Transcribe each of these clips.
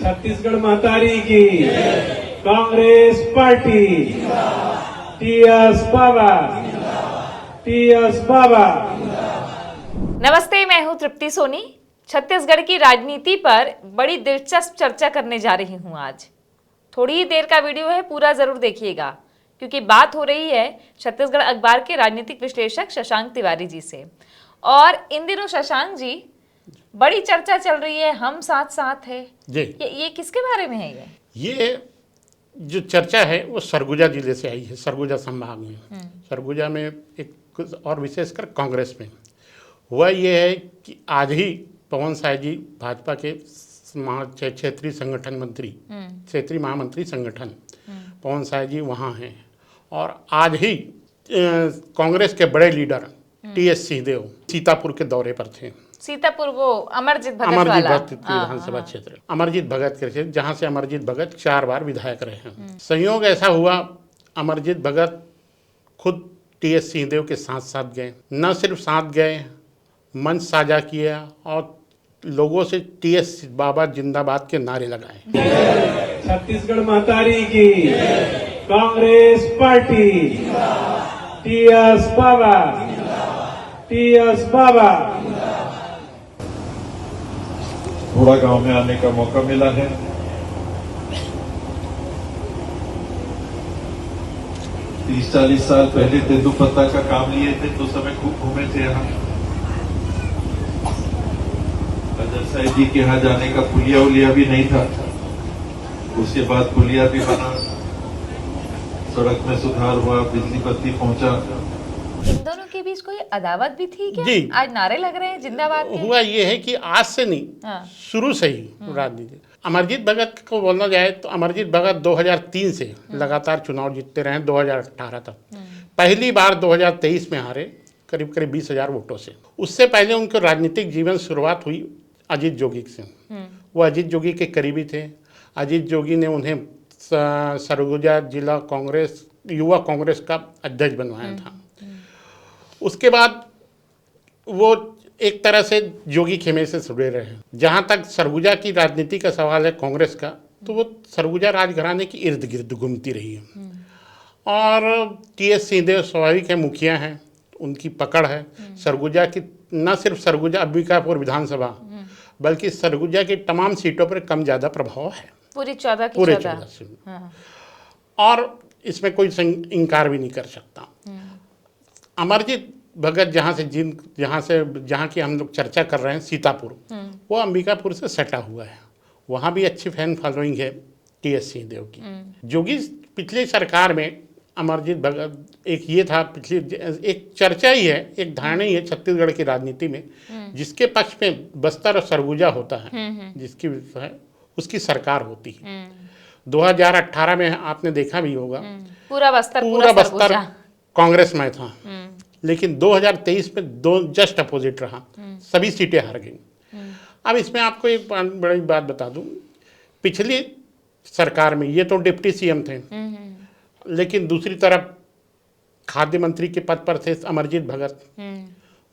छत्तीसगढ़ महतारी की Congress party TS बाबा TS बाबा। नमस्ते, मैं हूं तृप्ति सोनी। छत्तीसगढ़ की राजनीति पर बड़ी दिलचस्प चर्चा करने जा रही हूं आज। थोड़ी ही देर का वीडियो है, पूरा जरूर देखिएगा क्योंकि बात हो रही है छत्तीसगढ़ अखबार के राजनीतिक विश्लेषक शशांक तिवारी जी से। और इन दिनों शशांक जी बड़ी चर्चा चल रही है, हम साथ साथ है जी। ये किसके बारे में है? ये जो चर्चा है वो सरगुजा जिले से आई है, सरगुजा संभाग में। सरगुजा में एक और विशेषकर कांग्रेस में हुआ ये है कि आज ही पवन साय जी भाजपा के क्षेत्रीय संगठन मंत्री, क्षेत्रीय महामंत्री संगठन पवन साय जी वहाँ हैं। और आज ही कांग्रेस के बड़े लीडर टीएस सिंहदेव सीतापुर के दौरे पर थे। सीतापुर वो अमरजीत भगत विधानसभा क्षेत्र, अमरजीत भगत के क्षेत्र, जहाँ से अमरजीत भगत 4 बार विधायक रहे हैं। संयोग ऐसा हुआ, अमरजीत भगत खुद टीएस सिंहदेव के साथ साथ गए। न सिर्फ साथ गए, मंच साझा किया और लोगों से टीएस बाबा जिंदाबाद के नारे लगाए। छत्तीसगढ़ महतारी की कांग्रेस पार्टी टीएस बाबा टीएस बाबा। थोड़ा गांव में आने का मौका मिला है। तीस 40 साल पहले तेंदुपत्ता का काम लिए थे तो समय खूब घूमे थे यहाँ। अजर साहिब जी के यहाँ जाने का पुलिया उलिया भी नहीं था, उसके बाद पुलिया भी बना, सड़क में सुधार हुआ, बिजली बत्ती पहुंचा। इन दोनों के बीच कोई अदावत भी थी क्या? जी। आज नारे लग रहे हैं जिंदाबाद के। हुआ ये है कि आज से नहीं, शुरू से ही राजनीति। अमरजीत भगत को बोलना जाए तो अमरजीत भगत 2003 से लगातार चुनाव जीतते रहे, 2018 तक। पहली बार 2023 में हारे करीब 20,000 वोटों से। उससे पहले उनके राजनीतिक जीवन शुरुआत हुई अजीत जोगी से। वो अजीत जोगी के करीबी थे। अजीत जोगी ने उन्हें सरगुजा जिला कांग्रेस, युवा कांग्रेस का अध्यक्ष बनवाया था। उसके बाद वो एक तरह से जोगी खेमे से जुड़े रहे। जहाँ तक सरगुजा की राजनीति का सवाल है कांग्रेस का, तो वो सरगुजा राजघराने के इर्द गिर्द घूमती रही है। और टीएस सिंहदेव स्वाभाविक है, मुखिया हैं, उनकी पकड़ है। सरगुजा की न सिर्फ सरगुजा अंबिकापुर विधानसभा बल्कि सरगुजा की तमाम सीटों पर कम ज़्यादा प्रभाव है, पूरे 14 सीट। और इसमें कोई इनकार भी नहीं कर सकता। अमरजीत भगत जहाँ की हम लोग चर्चा कर रहे हैं, सीतापुर, वो अंबिकापुर से सटा हुआ है। वहाँ भी अच्छी फैन फॉलोइंग है टीएस सिंहदेव की। जोगी पिछली सरकार में अमरजीत भगत एक ये था, पिछली एक चर्चा ही है, एक धारणा ही है छत्तीसगढ़ की राजनीति में, जिसके पक्ष में बस्तर और सरगुजा होता है, जिसकी है उसकी सरकार होती है। 2018 में आपने देखा भी होगा, पूरा बस्तर कांग्रेस में था। लेकिन 2023 में जस्ट अपोजिट रहा, सभी सीटें हार गई। अब इसमें आपको एक बड़ी बात बता दूं, पिछली सरकार में ये तो डिप्टी सीएम थे, लेकिन दूसरी तरफ खाद्य मंत्री के पद पर थे अमरजीत भगत,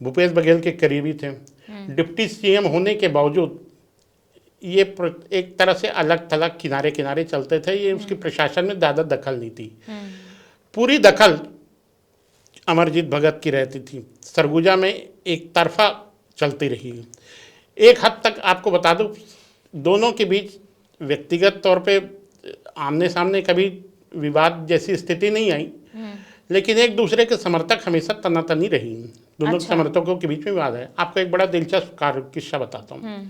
भूपेश बघेल के करीबी थे। डिप्टी सीएम होने के बावजूद ये एक तरह से अलग थलग किनारे किनारे चलते थे। ये उसकी प्रशासन में ज़्यादा दखल नहीं थी। पूरी दखल अमरजीत भगत की रहती थी। सरगुजा में एक तरफा चलती रही। एक हद तक आपको बता दूं, दोनों के बीच व्यक्तिगत तौर पे आमने सामने कभी विवाद जैसी स्थिति नहीं आई, लेकिन एक दूसरे के समर्थक हमेशा तनातनी रही। दोनों समर्थकों के बीच में विवाद है। आपको एक बड़ा दिलचस्प किस्सा बताता हूँ।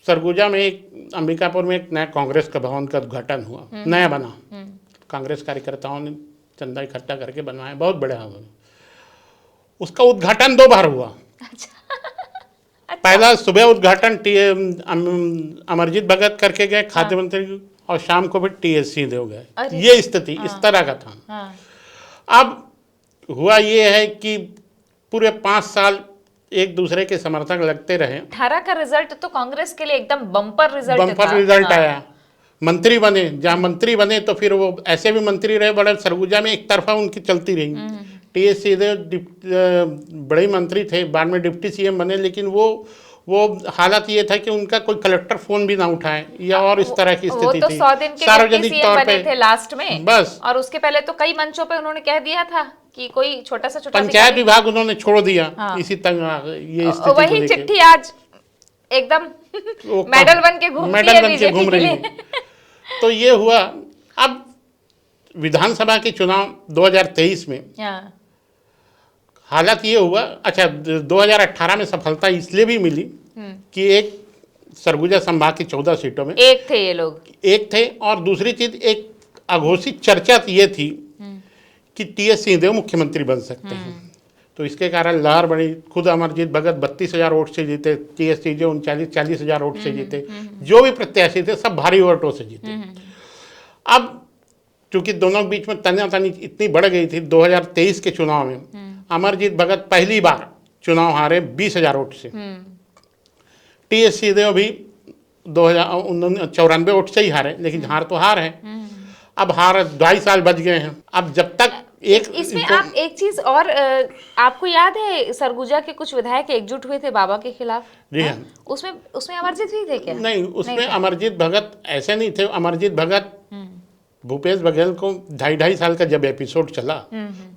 सरगुजा में अंबिकापुर में एक नया कांग्रेस का भवन का उद्घाटन हुआ, नया बना। कांग्रेस कार्यकर्ताओं ने चंदा इकट्ठा करके बनवाया, बहुत बड़ा भवन। उसका उद्घाटन 2 बार हुआ। पहला सुबह उद्घाटन अमरजीत भगत करके गए, खाद्य मंत्री, और शाम को भी टीएस सिंहदेव गए। ये स्थिति इस तरह का था। अब हुआ ये है कि पूरे 5 साल एक दूसरे के समर्थक लगते रहे। 18 का रिजल्ट तो कांग्रेस के लिए एकदम बम्पर रिजल्ट आया। मंत्री बने, जहाँ मंत्री बने तो फिर वो ऐसे भी मंत्री रहे बड़े। सरगुजा में एक तरफा उनकी चलती रही। टीएस सिंहदेव बड़े मंत्री थे, बाद में डिप्टी सीएम बने, लेकिन वो वो हालत ये था कि उनका कोई कलेक्टर फोन भी ना उठाए या और इस तरह की वो स्थिति तो थी 100 दिन के सार्वजनिक सीएम तौर बने पे। थे लास्ट में, बस और उसके पहले तो कई मंचों पे उन्होंने कह दिया था कि कोई छोटा सा छोटा पंचायत अधिकारी- विभाग उन्होंने छोड़ दिया हाँ। इसी तंग ये स्थिति को वही लेके। चिट्ठी आज एकदम वो मेडल बन के घूमती मेडल है बन के बीजेपी घूम के रही लिए। है। तो ये हुआ। अब विधानसभा के चुनाव 2023 में हाँ, हालात ये हुआ। अच्छा, 2018 में सफलता इसलिए भी मिली कि एक सरगुजा संभाग की 14 सीटों में एक थे ये लोग। एक थे, और दूसरी चीज एक अघोषित चर्चा ये थी कि टीएस सिंहदेव मुख्यमंत्री बन सकते हैं। तो इसके कारण लहर बड़ी। खुद अमरजीत भगत 32,000 वोट से जीते, टीएस सिंहदेव 39,000 वोट से जीते। जो भी प्रत्याशी थे सब भारी वोटों से जीते। अब चूंकि दोनों के बीच में तनातनी इतनी बढ़ गई थी, 2023 के चुनाव में अमरजीत भगत पहली बार चुनाव हारे 20,000 वोट से। टीएस सिंहदेव भी 2094 वोट से ही हारे, लेकिन हार तो हार है। अब हार 2.5 साल बच गए हैं। अब जब तक एक इसमें आप एक चीज और आपको याद है सरगुजा के कुछ विधायक एकजुट हुए थे बाबा के खिलाफ? जी हाँ। उसमें उसमें अमरजीत भी थे क्या? नहीं, उसमें अमरजीत भगत ऐसे नहीं थे। अमरजीत भगत भूपेश बघेल को 2.5 साल का जब एपिसोड चला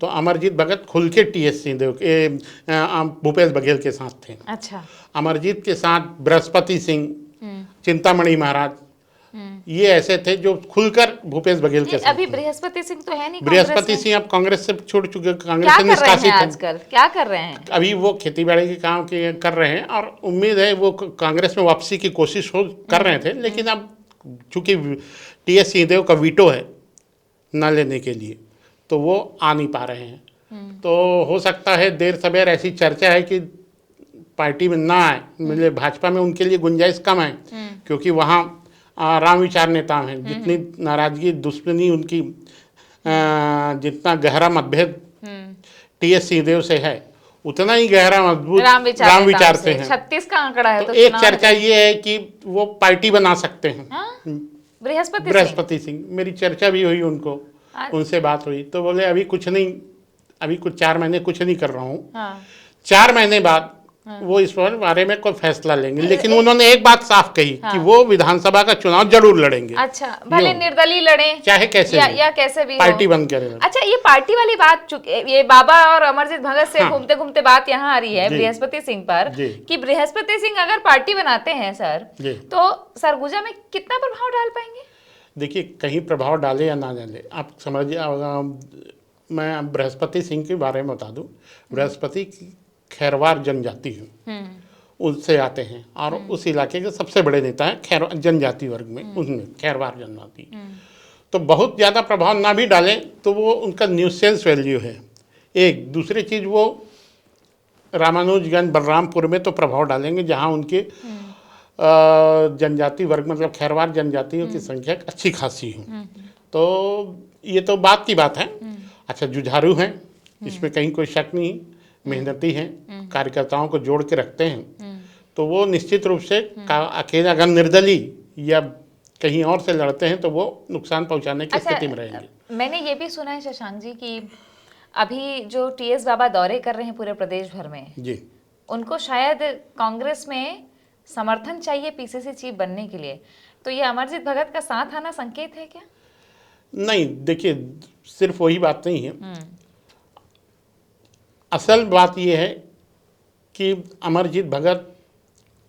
तो अमरजीत भगत खुल के टीएस सिंहदेव के भूपेश बघेल के साथ थे। अच्छा। अमरजीत के साथ बृहस्पति सिंह, चिंतामणि महाराज, ये ऐसे थे जो खुलकर भूपेश बघेल के साथ अभी थे। बृहस्पति सिंह तो है नहीं बृहस्पति सिंह अब कांग्रेस से छोड़ चुके, कांग्रेस क्या से कर रहे निष्कासित हैं हैं। आजकल? क्या कर रहे हैं? अभी वो खेती बाड़ी के काम कर रहे हैं और उम्मीद है वो कांग्रेस में वापसी की कोशिश कर रहे थे। लेकिन अब चूंकि टीएस सिंहदेव का वीटो है न लेने के लिए, तो वो आ नहीं पा रहे हैं। तो हो सकता है देर सवेर ऐसी चर्चा है कि पार्टी में ना आए, मतलब भाजपा में उनके लिए गुंजाइश कम है, क्योंकि वहाँ राम विचार नेता हैं। जितनी नाराजगी, दुश्मनी उनकी, जितना गहरा मतभेद टीएस सिंहदेव से है, उतना ही गहरा मजबूत राम विचार से है। 36 का आंकड़ा है तो तो एक चुनाव चर्चा ये है कि वो पार्टी बना सकते हैं। हाँ? बृहस्पति सिंह? बृहस्पति सिंह, मेरी चर्चा भी हुई उनको, उनसे बात हुई तो बोले अभी कुछ नहीं, अभी कुछ 4 महीने कुछ नहीं कर रहा हूँ। हाँ। 4 महीने बाद वो इस बारे में कोई फैसला लेंगे। लेकिन उन्होंने एक बात साफ कही कि वो विधानसभा का चुनाव जरूर लड़ेंगे। अच्छा, भले निर्दलीय लड़े, चाहे कैसे भी, या कैसे भी पार्टी हो। बन कर। अच्छा, ये पार्टी वाली बात ये बाबा और अमरजीत भगत से घूमते घूमते बात यहाँ आ रही है बृहस्पति सिंह पर कि बृहस्पति सिंह अगर पार्टी बनाते हैं सर, तो सरगुजा में कितना प्रभाव डाल पाएंगे? देखिए, कहीं प्रभाव डाले या ना डाले, आप समझिए। मैं बृहस्पति सिंह के बारे में बता दूं। बृहस्पति खैरवार जनजाति है, उससे आते हैं और उस इलाके के सबसे बड़े नेता हैं खैरवार जनजाति वर्ग में, उसमें खैरवार जनजाति। तो बहुत ज़्यादा प्रभाव ना भी डालें तो वो उनका न्यूसेंस वैल्यू है। एक दूसरी चीज़, वो रामानुजगंज बलरामपुर में तो प्रभाव डालेंगे जहाँ उनके जनजाति वर्ग, मतलब खैरवार जनजातियों की संख्या अच्छी खासी है। तो ये तो बात की बात है। अच्छा, जुझारू हैं, इसमें कहीं कोई शक नहीं, मेहनती हैं, कार्यकर्ताओं को जोड़ के रखते हैं। तो वो निश्चित रूप से अकेला अगर निर्दलीय या कहीं और से लड़ते हैं तो वो नुकसान पहुंचाने की स्थिति में रहेंगे। मैंने ये भी सुना है शशांक जी कि अभी जो टीएस बाबा दौरे कर रहे हैं पूरे प्रदेश भर में जी, उनको शायद कांग्रेस में समर्थन चाहिए पीसीसी चीफ बनने के लिए, तो ये अमरजीत भगत का साथ आना संकेत है क्या? नहीं, देखिए, सिर्फ वही बात नहीं है। असल बात यह है कि अमरजीत भगत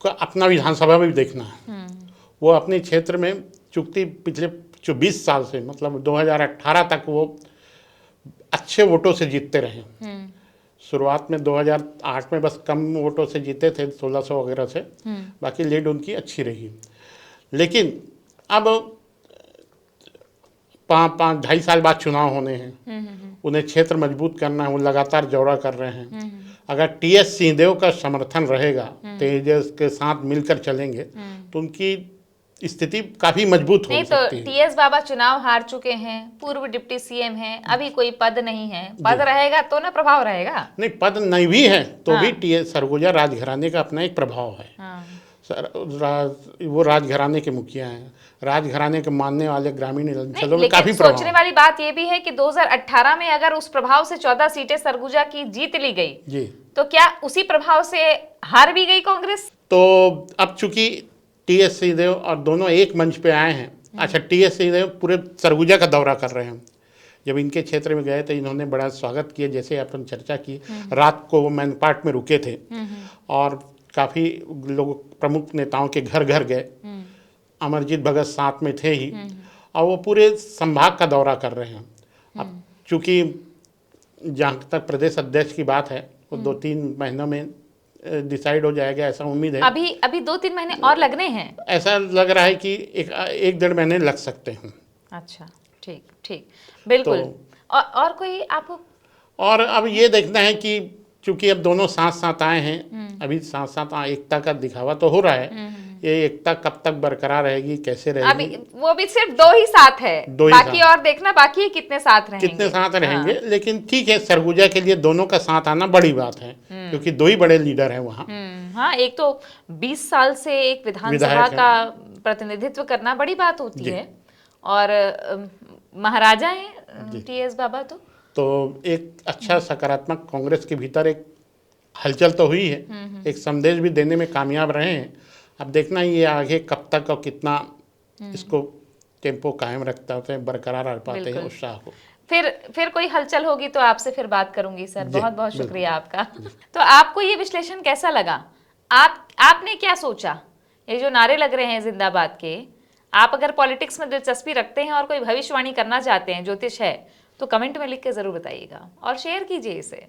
को अपना विधानसभा भी देखना है। वो अपने क्षेत्र में चूंकि पिछले 24 साल से, मतलब 2018 तक वो अच्छे वोटों से जीतते रहे। शुरुआत में 2008 में बस कम वोटों से जीते थे, 1600 वगैरह से, बाकी लीड उनकी अच्छी रही। लेकिन अब 2.5 साल बाद चुनाव होने हैं, उन्हें क्षेत्र मजबूत करना है, वो लगातार दौरा कर रहे हैं। अगर टीएस सिंहदेव का समर्थन रहेगा, तेजस के साथ मिलकर चलेंगे, तो उनकी स्थिति काफी मजबूत हो सकती है। तो टीएस बाबा चुनाव हार चुके हैं, पूर्व डिप्टी सीएम हैं, अभी कोई पद नहीं है। पद रहेगा तो ना प्रभाव रहेगा। नहीं, पद नहीं भी है तो भी टीएस सरगुजा राजघराने का अपना एक प्रभाव है। वो राजघराने के मुखिया हैं, राजघराने के मानने वाले ग्रामीण अंचलों में काफी प्रभाव। सोचने वाली बात यह भी है कि 2018 में अगर उस प्रभाव से 14 सीटें सरगुजा की जीत ली गई जी, तो क्या उसी प्रभाव से हार भी गई कांग्रेस? तो अब चूंकि टीएस सिंहदेव और दोनों एक मंच पे आए हैं। अच्छा, टीएस सिंहदेव पूरे सरगुजा का दौरा कर रहे हैं। जब इनके क्षेत्र में गए तो इन्होंने बड़ा स्वागत किया, जैसे अपन चर्चा की। रात को वो मैनपाट में रुके थे और काफ़ी लोग, प्रमुख नेताओं के घर घर गए। अमरजीत भगत साथ में थे ही, और वो पूरे संभाग का दौरा कर रहे हैं। अब चूंकि जहाँ तक प्रदेश अध्यक्ष की बात है, वो 2-3 महीनों में डिसाइड हो जाएगा, ऐसा उम्मीद है। अभी 2-3 महीने और लगने हैं। ऐसा लग रहा है कि 1-1.5 महीने लग सकते हैं। अच्छा, ठीक ठीक, बिल्कुल। तो और कोई आपको? और अब ये देखना है कि चूंकि अब दोनों साथ साथ आए हैं, अभी साथ साथ एकता का दिखावा तो हो रहा है। ये एकता कब तक बरकरार रहेगी, कैसे रहेगी? अभी वो भी सिर्फ 2 ही साथ है, दो ही बाकी साथ। और देखना बाकी है कितने साथ रहेंगे। कितने साथ रहेंगे, लेकिन ठीक है, सरगुजा के लिए दोनों का साथ आना बड़ी बात है, क्योंकि 2 ही बड़े लीडर हैं वहाँ। हाँ, एक तो 20 साल से एक विधानसभा विधायक का प्रतिनिधित्व करना बड़ी बात होती है, और महाराजा हैं टीएस बाबा। तो एक अच्छा सकारात्मक कांग्रेस के भीतर एक हलचल तो हुई है, एक संदेश भी देने में कामयाब रहे हैं। अब देखना ये आगे कब तक और कितना इसको टेम्पो कायम रखता होते हैं, बरकरार रह पाते हैं उत्साह को। फिर कोई हलचल होगी तो आपसे फिर बात करूंगी सर। बहुत बहुत शुक्रिया आपका। तो आपको ये विश्लेषण कैसा लगा? आपने क्या सोचा? ये जो नारे लग रहे हैं जिंदाबाद के, आप अगर पॉलिटिक्स में दिलचस्पी रखते हैं और कोई भविष्यवाणी करना चाहते हैं, ज्योतिष है, तो कमेंट में लिख के जरूर बताइएगा और शेयर कीजिए इसे।